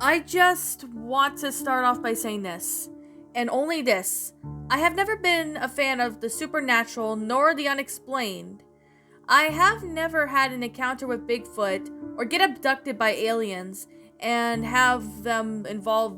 I just want to start off by saying this, and only this. I have never been a fan of the supernatural nor the unexplained. I have never had an encounter with Bigfoot or get abducted by aliens and have them involve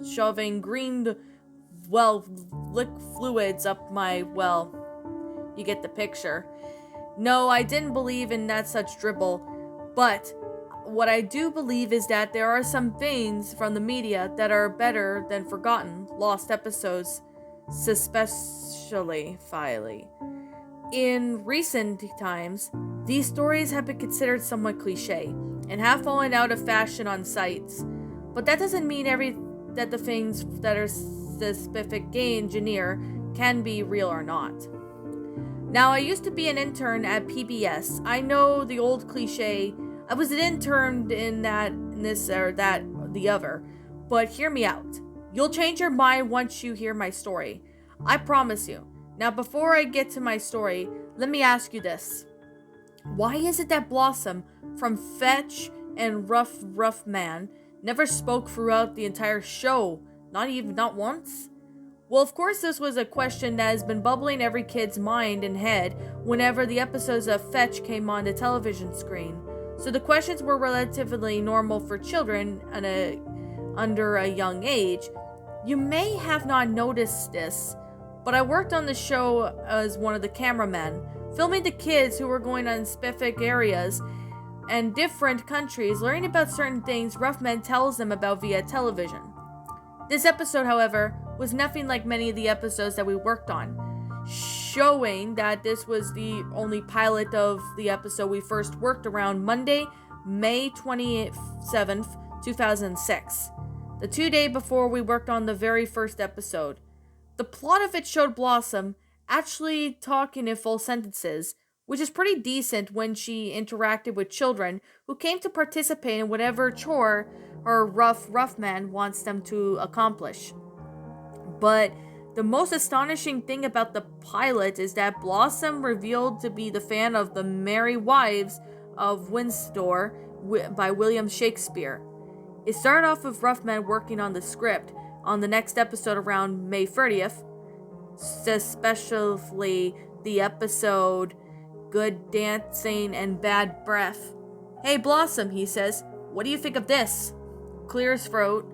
shoving green, lick fluids up my, you get the picture. No, I didn't believe in that such dribble, but what I do believe is that there are some things from the media that are better than forgotten, lost episodes, especially Filey. In recent times, these stories have been considered somewhat cliche and have fallen out of fashion on sites, but that doesn't mean that the things that are specific engineer can be real or not. Now, I used to be an intern at PBS. I know the old cliche. I was an intern in this or that, the other. But hear me out. You'll change your mind once you hear my story. I promise you. Now, before I get to my story, let me ask you this. Why is it that Blossom from Fetch and Ruffman never spoke throughout the entire show? Not once? Well, of course, this was a question that has been bubbling every kid's mind and head whenever the episodes of Fetch came on the television screen. So the questions were relatively normal for children under a young age. You may have not noticed this, but I worked on the show as one of the cameramen, filming the kids who were going on specific areas and different countries, learning about certain things Ruffman tells them about via television. This episode, however, was nothing like many of the episodes that we worked on, showing that this was the only pilot of the episode we first worked around Monday, May 27th, 2006, the 2 days before we worked on the very first episode. The plot of it showed Blossom actually talking in full sentences, which is pretty decent when she interacted with children who came to participate in whatever chore her rough man wants them to accomplish. But the most astonishing thing about the pilot is that Blossom revealed to be the fan of The Merry Wives of Windsor by William Shakespeare. It started off with Ruffman working on the script on the next episode around May 30th, especially the episode Good Dancing and Bad Breath. "Hey Blossom," he says, "what do you think of this?" Clear his throat,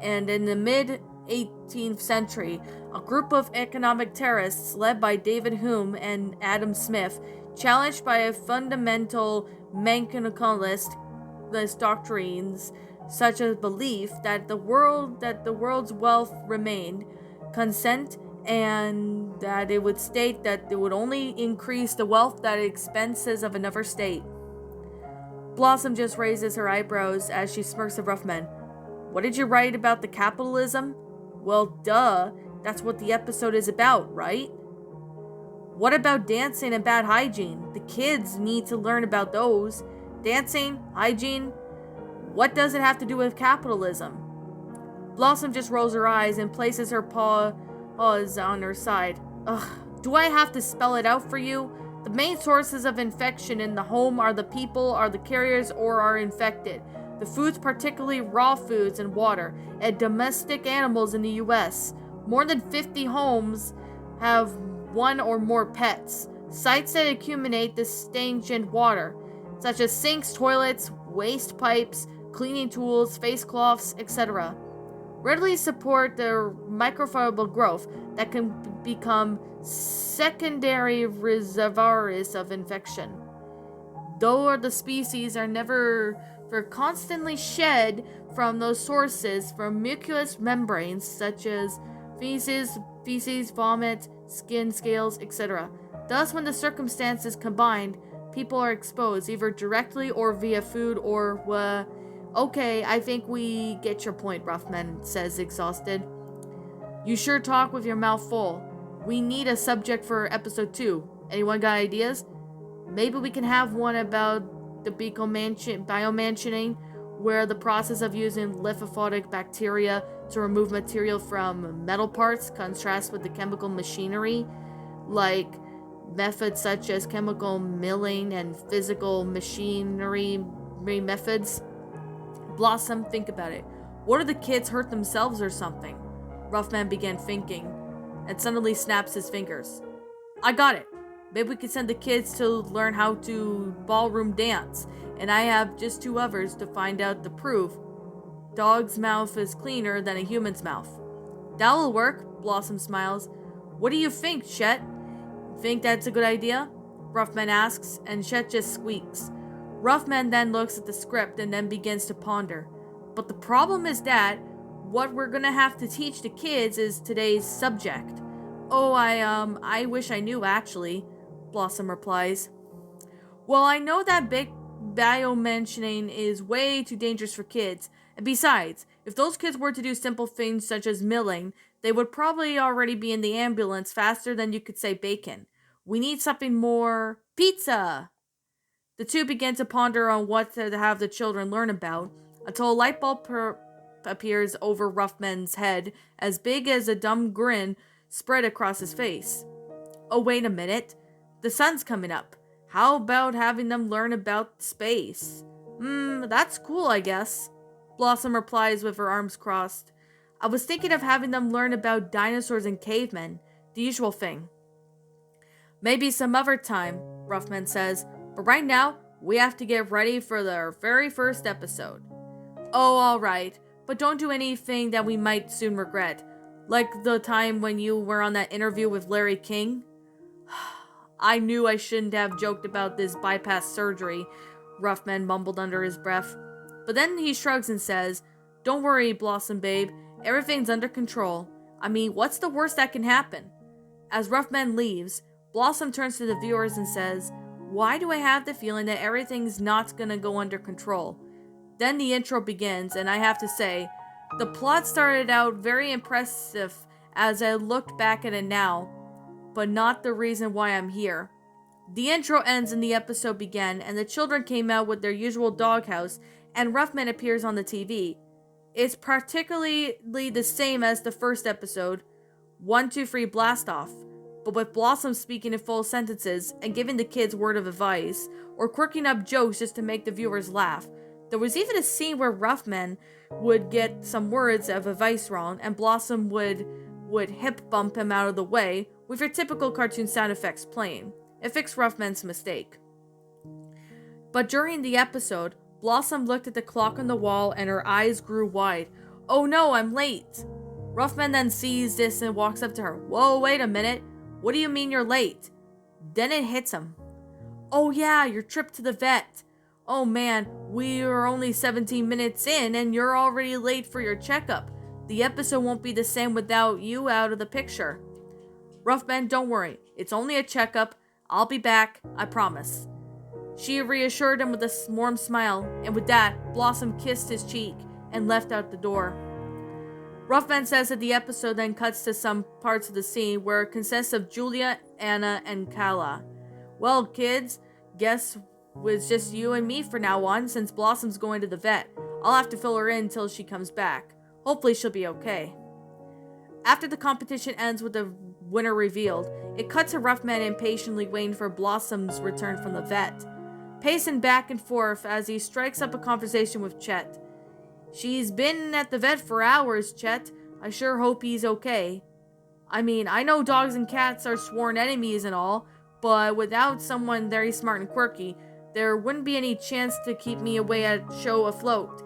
and in the mid-18th century, a group of economic terrorists led by David Hume and Adam Smith, challenged by a fundamental Machiavellist doctrines such as belief that the world's wealth remained constant, and that it would state that it would only increase the wealth at the expenses of another state. Blossom just raises her eyebrows as she smirks at Ruffman. "What did you write about the capitalism?" "Well, duh, that's what the episode is about, right?" "What about dancing and bad hygiene? The kids need to learn about those. Dancing, hygiene, what does it have to do with capitalism?" Blossom just rolls her eyes and places her paws on her side. "Ugh, do I have to spell it out for you? The main sources of infection in the home are the people, are the carriers, or are infected. The foods, particularly raw foods and water, and domestic animals in the U.S. More than 50 homes have one or more pets. Sites that accumulate this stagnant water, such as sinks, toilets, waste pipes, cleaning tools, face cloths, etc., readily support the microbial growth that can become secondary reservoirs of infection. Though the species are never constantly shed from those sources from mucous membranes such as feces, vomit, skin, scales, etc. Thus, when the circumstances combined, people are exposed either directly or via food or Okay, I think we get your point, Ruffman says, exhausted. "You sure talk with your mouth full. We need a subject for episode 2. Anyone got ideas? Maybe we can have one about the biomansioning, where the process of using lymphocytic bacteria to remove material from metal parts contrasts with the chemical machinery, like methods such as chemical milling and physical machinery methods. Blossom, think about it. What if the kids hurt themselves or something? Ruffman began thinking, and suddenly snaps his fingers. I got it. Maybe we could send the kids to learn how to ballroom dance, and I have just 2 hours to find out the proof. Dog's mouth is cleaner than a human's mouth. That'll work, Blossom smiles. What do you think, Chet? Think that's a good idea? Ruffman asks, and Chet just squeaks. Ruffman then looks at the script and then begins to ponder. But the problem is that what we're gonna have to teach the kids is today's subject. Oh, I wish I knew, actually, Blossom replies. Well, I know that big bio-mentioning is way too dangerous for kids. And besides, if those kids were to do simple things such as milling, they would probably already be in the ambulance faster than you could say bacon. We need something more pizza. The two begin to ponder on what to have the children learn about, until a light bulb appears over Ruffman's head, as big as a dumb grin spread across his face. Oh, wait a minute. The sun's coming up. How about having them learn about space? That's cool, I guess. Blossom replies with her arms crossed. I was thinking of having them learn about dinosaurs and cavemen, the usual thing. Maybe some other time, Ruffman says, but right now, we have to get ready for their very first episode. Oh, alright, but don't do anything that we might soon regret. Like the time when you were on that interview with Larry King? I knew I shouldn't have joked about this bypass surgery, Ruffman mumbled under his breath. But then he shrugs and says, Don't worry, Blossom babe, everything's under control. I mean, what's the worst that can happen? As Ruffman leaves, Blossom turns to the viewers and says, Why do I have the feeling that everything's not gonna go under control? Then the intro begins, and I have to say, the plot started out very impressive as I looked back at it now, but not the reason why I'm here. The intro ends and the episode began, and the children came out with their usual doghouse, and Ruffman appears on the TV. It's particularly the same as the first episode, 1, 2, 3 blast off, but with Blossom speaking in full sentences and giving the kids word of advice, or quirking up jokes just to make the viewers laugh. There was even a scene where Ruffman would get some words of advice wrong, and Blossom would hip bump him out of the way, with your typical cartoon sound effects playing. It fixed Ruffman's mistake. But during the episode, Blossom looked at the clock on the wall and her eyes grew wide. Oh no, I'm late! Ruffman then sees this and walks up to her. Whoa, wait a minute. What do you mean you're late? Then it hits him. Oh yeah, your trip to the vet. Oh man, we are only 17 minutes in and you're already late for your checkup. The episode won't be the same without you out of the picture. Ruffman, don't worry. It's only a checkup. I'll be back, I promise. She reassured him with a warm smile, and with that, Blossom kissed his cheek and left out the door. Ruffman says that the episode then cuts to some parts of the scene where it consists of Julia, Anna, and Kala. Well, kids, guess it's just you and me for now on, since Blossom's going to the vet. I'll have to fill her in until she comes back. Hopefully she'll be okay. After the competition ends with the winner revealed, it cuts to Ruffman impatiently waiting for Blossom's return from the vet, pacing back and forth as he strikes up a conversation with Chet. She's been at the vet for hours, Chet. I sure hope he's okay. I mean, I know dogs and cats are sworn enemies and all, but without someone very smart and quirky, there wouldn't be any chance to keep me away at show afloat.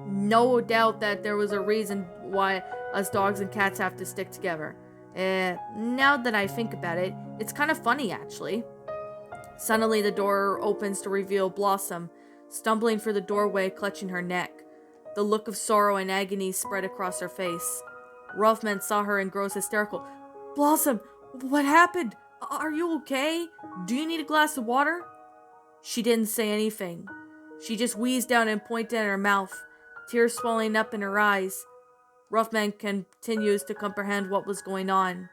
No doubt that there was a reason why us dogs and cats have to stick together. Now that I think about it, it's kind of funny actually. Suddenly the door opens to reveal Blossom, stumbling through the doorway, clutching her neck. The look of sorrow and agony spread across her face. Ruffman saw her and grows hysterical. Blossom, what happened? Are you okay? Do you need a glass of water? She didn't say anything. She just wheezed down and pointed at her mouth, tears swelling up in her eyes. Ruffman continues to comprehend what was going on.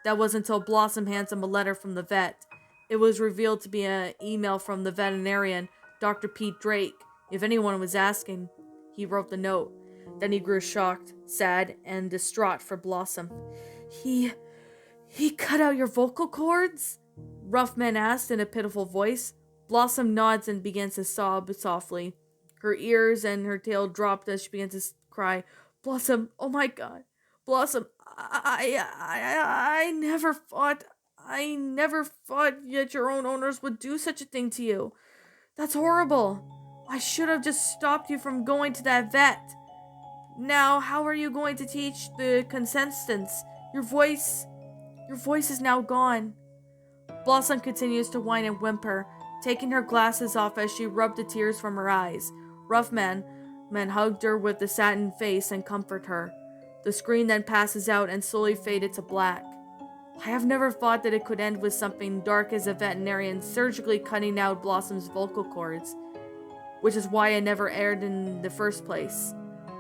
That was until Blossom hands him a letter from the vet. It was revealed to be an email from the veterinarian, Dr. Pete Drake. If anyone was asking, he wrote the note. Then he grew shocked, sad, and distraught for Blossom. He cut out your vocal cords? Ruffman asked in a pitiful voice. Blossom nods and begins to sob softly. Her ears and her tail dropped as she began to cry. Blossom, oh my god. Blossom, I never thought, I never thought that your own owners would do such a thing to you. That's horrible. I should have just stopped you from going to that vet. Now, how are you going to teach the contestants? Your voice is now gone. Blossom continues to whine and whimper, taking her glasses off as she rubbed the tears from her eyes. Ruffman hugged her with the satin face and comforted her. The screen then passes out and slowly faded to black. I have never thought that it could end with something dark as a veterinarian surgically cutting out Blossom's vocal cords, which is why it never aired in the first place.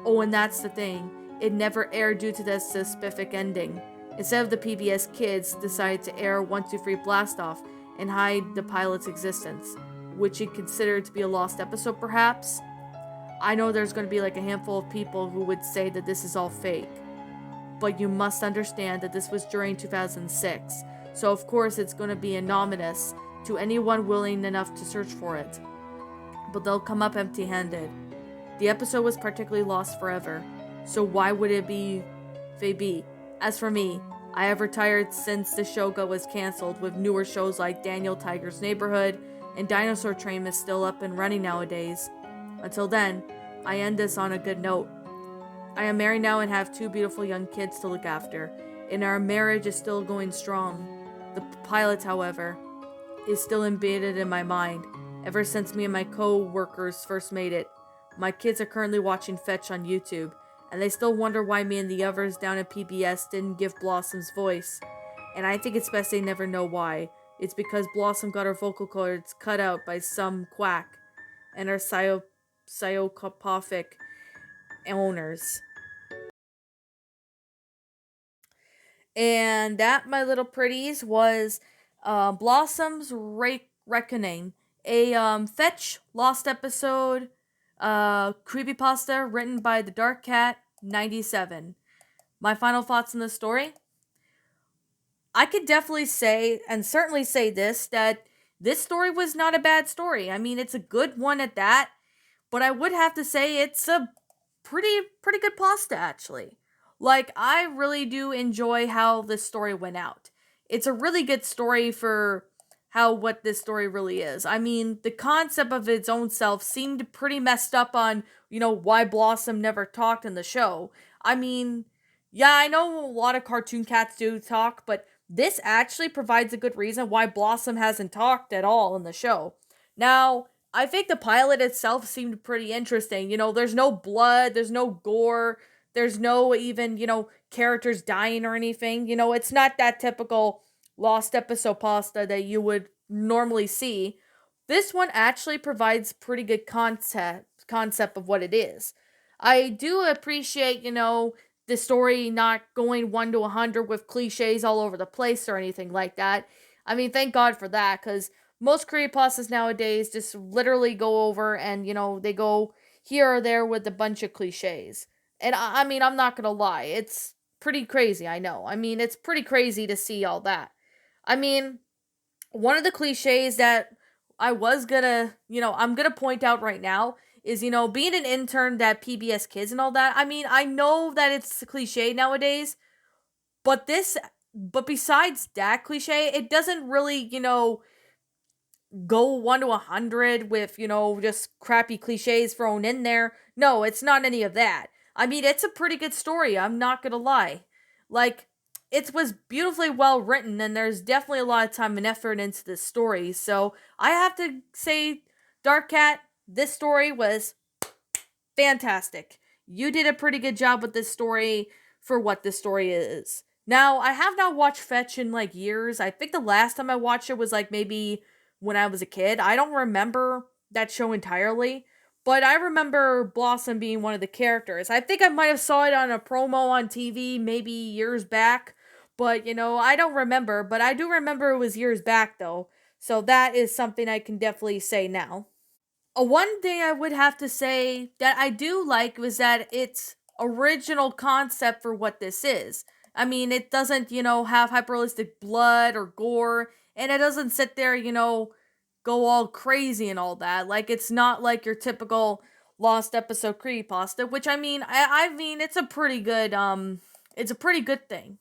Oh, and that's the thing. It never aired due to the specific ending. Instead of the PBS kids decided to air 123 Blast Off and hide the pilot's existence, which he considered to be a lost episode perhaps. I know there's going to be like a handful of people who would say that this is all fake, but you must understand that this was during 2006, so of course it's going to be anonymous to anyone willing enough to search for it. But they'll come up empty-handed. The episode was particularly lost forever, so why would it be Fabi? As for me, I have retired since the show was cancelled, with newer shows like Daniel Tiger's Neighborhood and Dinosaur Train is still up and running nowadays. Until then, I end this on a good note. I am married now and have 2 beautiful young kids to look after, and our marriage is still going strong. The pilot, however, is still embedded in my mind, ever since me and my co-workers first made it. My kids are currently watching Fetch on YouTube, and they still wonder why me and the others down at PBS didn't give Blossom's voice. And I think it's best they never know why. It's because Blossom got her vocal cords cut out by some quack, and her psychopathic owners. And that, my little pretties, was Blossom's Reckoning, a Fetch Lost episode creepypasta written by TheDarkCat97. My final thoughts on the story? I could definitely say, and certainly say this, that this story was not a bad story. I mean, it's a good one at that, but I would have to say it's a pretty good pasta, actually. Like, I really do enjoy how this story went out. It's a really good story for what this story really is. I mean, the concept of its own self seemed pretty messed up on, why Blossom never talked in the show. I mean, yeah, I know a lot of cartoon cats do talk, but this actually provides a good reason why Blossom hasn't talked at all in the show. Now, I think the pilot itself seemed pretty interesting. There's no blood, there's no gore, there's no even, characters dying or anything. It's not that typical lost episode pasta that you would normally see. This one actually provides pretty good concept of what it is. I do appreciate, the story not going 1 to 100 with cliches all over the place or anything like that. I mean, thank God for that, because most creepypastas nowadays just literally go over and, they go here or there with a bunch of cliches. And I mean, I'm not gonna lie, it's pretty crazy, I know. I mean, it's pretty crazy to see all that. I mean, one of the cliches that I was gonna, I'm gonna point out right now is, being an intern at PBS Kids and all that. I mean, I know that it's a cliche nowadays, but besides that cliche, it doesn't really, go 1 to 100 with, just crappy cliches thrown in there. No, it's not any of that. I mean, it's a pretty good story, I'm not gonna lie. Like, it was beautifully well written, and there's definitely a lot of time and effort into this story. So, I have to say, Dark Cat, this story was fantastic. You did a pretty good job with this story for what this story is. Now, I have not watched Fetch in like years. I think the last time I watched it was like maybe when I was a kid. I don't remember that show entirely, but I remember Blossom being one of the characters. I think I might have saw it on a promo on TV maybe years back, but I don't remember, but I do remember it was years back though. So that is something I can definitely say now. One thing I would have to say that I do like was that it's original concept for what this is. I mean, it doesn't, have hyperrealistic blood or gore, and it doesn't sit there, go all crazy and all that. Like, it's not like your typical lost episode creepypasta, which I mean it's a pretty good thing.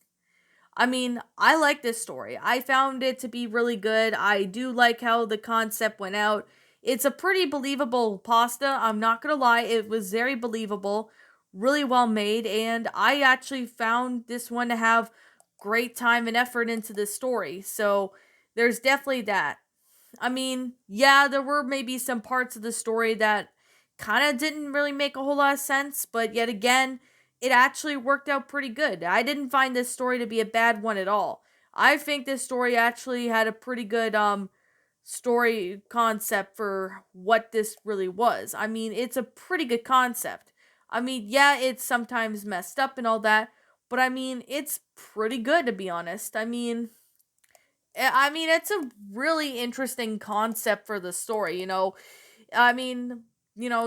I mean, I like this story. I found it to be really good. I do like how the concept went out. It's a pretty believable pasta. I'm not gonna lie, it was very believable, really well made, and I actually found this one to have great time and effort into this story. So there's definitely that. I mean, yeah, there were maybe some parts of the story that kind of didn't really make a whole lot of sense, but yet again, it actually worked out pretty good. I didn't find this story to be a bad one at all. I think this story actually had a pretty good story concept for what this really was. I mean, it's a pretty good concept. I mean, yeah, it's sometimes messed up and all that, but I mean, it's pretty good to be honest. I mean, it's a really interesting concept for the story, you know. I mean,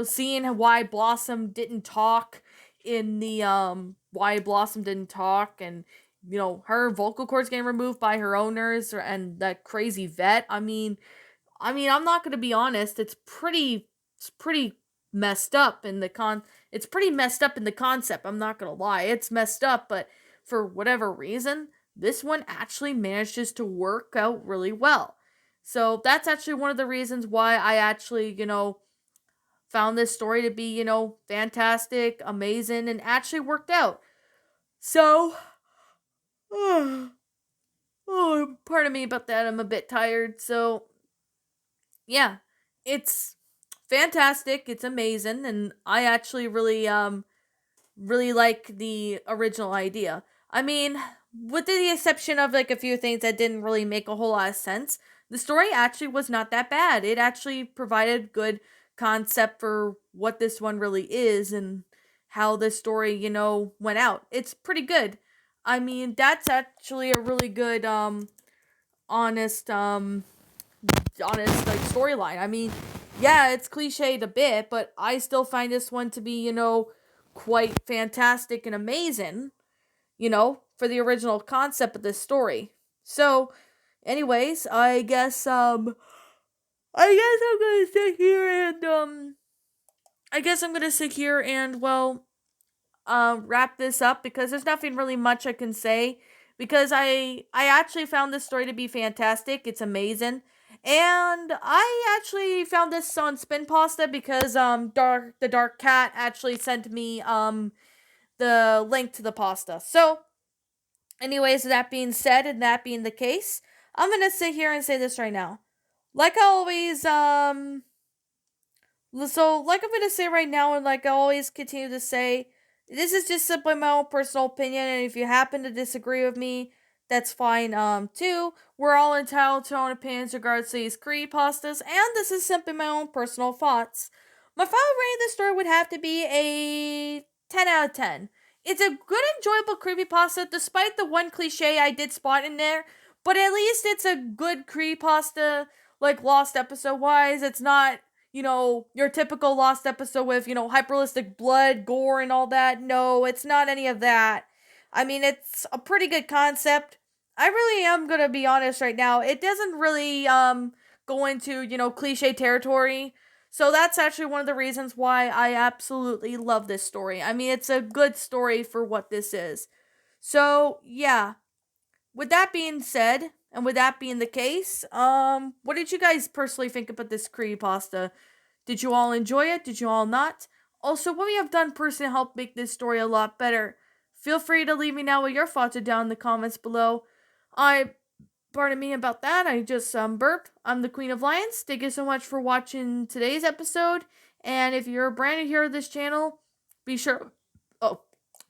seeing why Blossom didn't talk in the why Blossom didn't talk and her vocal cords getting removed by her owners and that crazy vet. I'm not going to be honest, it's pretty messed up in the it's pretty messed up in the concept. I'm not going to lie. It's messed up, but for whatever reason, this one actually manages to work out really well. So that's actually one of the reasons why I actually, found this story to be, fantastic, amazing, and actually worked out. So, oh, pardon me about that. I'm a bit tired. So, yeah, it's fantastic. It's amazing, and I actually really like the original idea. I mean, with the exception of like a few things that didn't really make a whole lot of sense, the story actually was not that bad. It actually provided good concept for what this one really is and how the story, went out. It's pretty good. I mean, that's actually a really good honest honest like storyline. I mean, yeah, it's cliched a bit, but I still find this one to be, quite fantastic and amazing, for the original concept of this story. So, anyways, I guess I'm gonna sit here and well wrap this up because there's nothing really much I can say because I actually found this story to be fantastic. It's amazing. And I actually found this on Spin Pasta because the Dark Cat actually sent me the link to the pasta. So, anyways, that being said and that being the case, I'm going to sit here and say this right now. Like I always like I'm gonna say right now, and like I always continue to say, this is just simply my own personal opinion, and if you happen to disagree with me, that's fine, too. We're all entitled to our own opinions regards to these creepypastas, and this is simply my own personal thoughts. My final rating of this story would have to be a 10 out of 10. It's a good, enjoyable creepypasta, despite the one cliche I did spot in there, but at least it's a good creepypasta, like Lost episode wise. It's not your typical Lost episode with, hyperrealistic blood, gore, and all that. No, it's not any of that. I mean, it's a pretty good concept. I really am gonna be honest right now. It doesn't really go into, cliche territory. So that's actually one of the reasons why I absolutely love this story. I mean, it's a good story for what this is. So, yeah. With that being said, and with that being the case, what did you guys personally think about this creepypasta? Did you all enjoy it? Did you all not? Also, what we have done personally to help make this story a lot better? Feel free to leave me now what your thoughts are down in the comments below. Pardon me about that. I just burped. I'm the Queen of Lions. Thank you so much for watching today's episode. And if you're brand new here to this channel, be sure. Oh,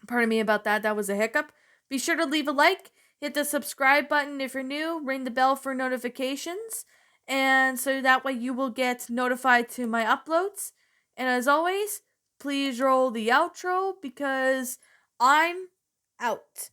pardon me about that. That was a hiccup. Be sure to leave a like. Hit the subscribe button if you're new. Ring the bell for notifications. And so that way you will get notified to my uploads. And as always, please roll the outro because I'm out.